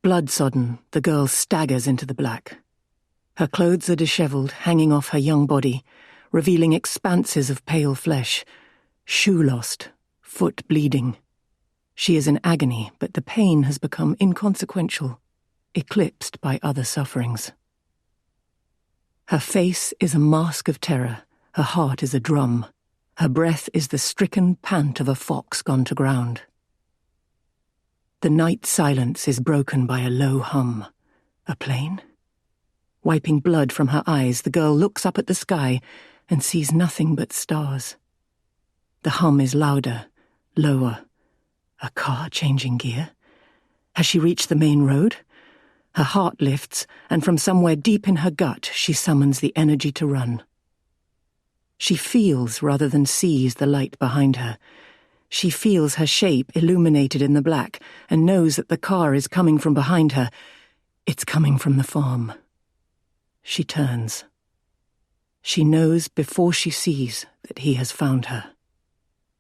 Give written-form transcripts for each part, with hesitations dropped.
Blood-sodden, the girl staggers into the black. Her clothes are dishevelled, hanging off her young body, revealing expanses of pale flesh. Shoe lost, foot bleeding. She is in agony, but the pain has become inconsequential, eclipsed by other sufferings. Her face is a mask of terror, her heart is a drum, her breath is the stricken pant of a fox gone to ground. The night silence is broken by a low hum. A plane? Wiping blood from her eyes, the girl looks up at the sky and sees nothing but stars. The hum is louder, lower. A car changing gear? Has she reached the main road? Her heart lifts, and from somewhere deep in her gut she summons the energy to run. She feels rather than sees the light behind her. She feels her shape illuminated in the black and knows that the car is coming from behind her. It's coming from the farm. She turns. She knows before she sees that he has found her.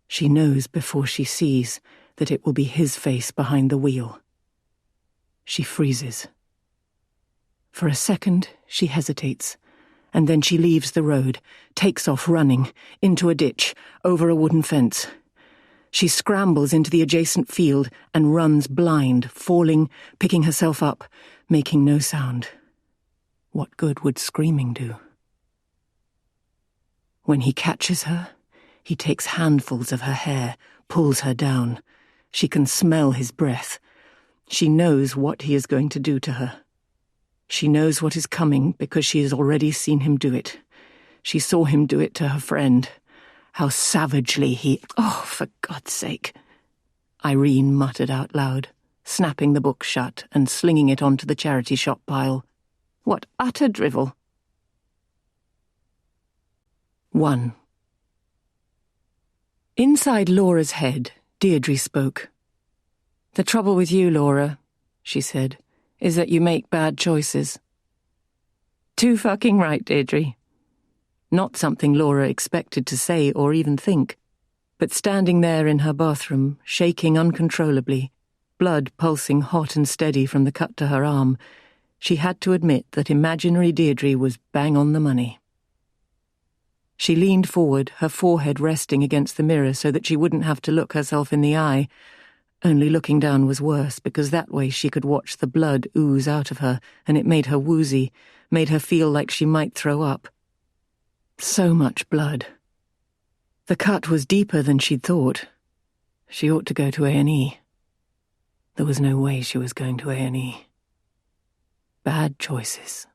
She knows before she sees that it will be his face behind the wheel. She freezes. For a second, she hesitates, and then she leaves the road, takes off running, into a ditch, over a wooden fence. She scrambles into the adjacent field and runs blind, falling, picking herself up, making no sound. What good would screaming do? When he catches her, he takes handfuls of her hair, pulls her down. She can smell his breath. She knows what he is going to do to her. She knows what is coming because she has already seen him do it. She saw him do it to her friend. How savagely he... Oh, for God's sake! Irene muttered out loud, snapping the book shut and slinging it onto the charity shop pile. What utter drivel! 1. Inside Laura's head, Deirdre spoke. "The trouble with you, Laura," she said, "is that you make bad choices." Too fucking right, Deirdre. Not something Laura expected to say or even think, but standing there in her bathroom, shaking uncontrollably, blood pulsing hot and steady from the cut to her arm, she had to admit that imaginary Deirdre was bang on the money. She leaned forward, her forehead resting against the mirror so that she wouldn't have to look herself in the eye. Only looking down was worse, because that way she could watch the blood ooze out of her, and it made her woozy, made her feel like she might throw up. So much blood. The cut was deeper than she'd thought. She ought to go to A&E. There was no way she was going to A&E. Bad choices.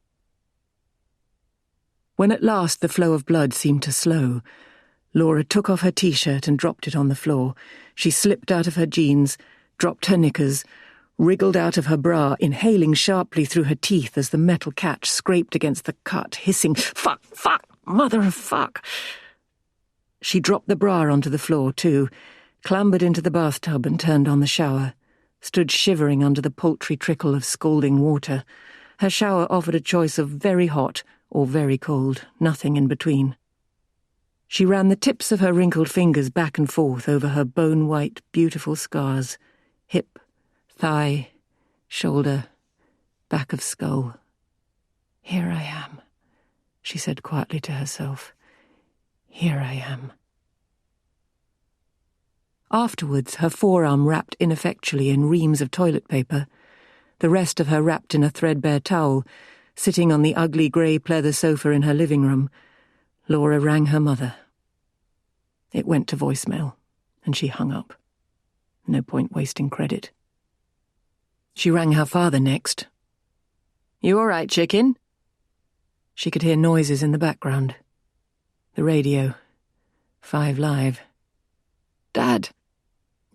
When at last the flow of blood seemed to slow, Laura took off her t-shirt and dropped it on the floor. She slipped out of her jeans, dropped her knickers, wriggled out of her bra, inhaling sharply through her teeth as the metal catch scraped against the cut, hissing, "Fuck, fuck, mother of fuck!" She dropped the bra onto the floor, too, clambered into the bathtub and turned on the shower, stood shivering under the paltry trickle of scalding water. Her shower offered a choice of very hot or very cold, nothing in between. She ran the tips of her wrinkled fingers back and forth over her bone-white, beautiful scars, hip, thigh, shoulder, back of skull. "Here I am," she said quietly to herself. "Here I am." Afterwards, her forearm wrapped ineffectually in reams of toilet paper, the rest of her wrapped in a threadbare towel, sitting on the ugly grey pleather sofa in her living room, Laura rang her mother. It went to voicemail, and she hung up. No point wasting credit. She rang her father next. "You all right, chicken?" She could hear noises in the background. The radio. 5 Live. "Dad!"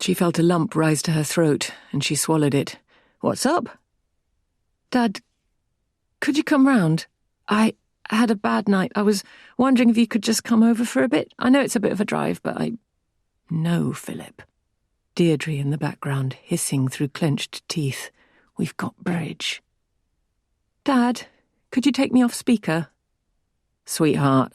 She felt a lump rise to her throat, and she swallowed it. "What's up?" "Dad, could you come round? I had a bad night. I was wondering if you could just come over for a bit. I know it's a bit of a drive, but I..." "No, Philip." Deirdre in the background, hissing through clenched teeth. "We've got bridge." "Dad, could you take me off speaker?" "Sweetheart,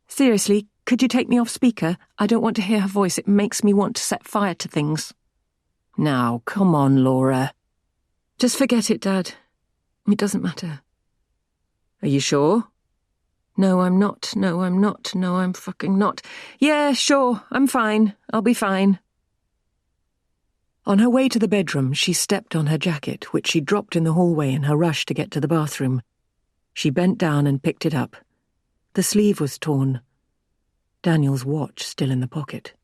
Seriously, could you take me off speaker? I don't want to hear her voice. It makes me want to set fire to things." "Now, come on, Laura." Just forget it, Dad. It doesn't matter. Are you sure? No, I'm not. No, I'm not. No, I'm fucking not. Yeah, sure, I'm fine. I'll be fine. On her way to the bedroom, she stepped on her jacket, which she dropped in the hallway in her rush to get to the bathroom. She bent down and picked it up. The sleeve was torn. Daniel's watch still in the pocket.